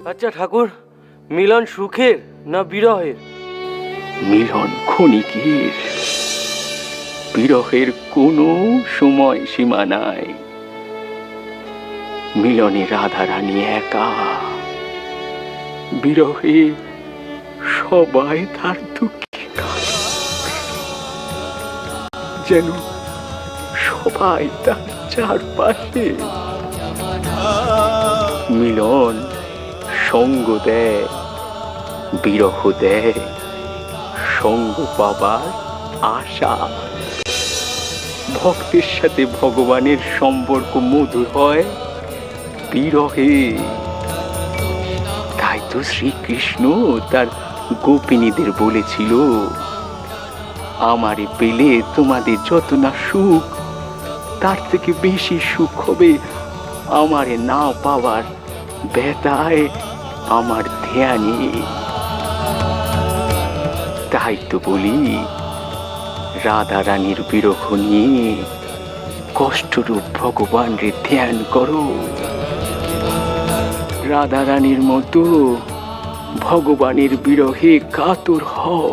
আচ্ছা ঠাকুর, মিলন সুখের না বিরহের? মিলন ক্ষণিকের, বিরহের কোনো সময় সীমা নাই। মিলনে রাধারানী একা, বিরহে সবাই তার দুঃখে যেন সবাই তার চারপাশে। মিলন সঙ্গ দেয়, বিরহ দেয় সঙ্গ পাবার আশা। ভক্তের সাথে ভগবানের সম্পর্ক মধুর হয় বিরহে। তাই তো শ্রীকৃষ্ণ তার গোপিনীদের বলেছিল, আমারে পেলে তোমাদের যত না সুখ, তার থেকে বেশি সুখ হবে আমারে না পাওয়ার ব্যথায়, আমার ধ্যানে। তাই তো বলি, রাধা রানীর বিরহ নিয়ে কষ্টরূপ ভগবানরে ধ্যান করো। রাধা রানীর মতো ভগবানের বিরহে কাতর হও।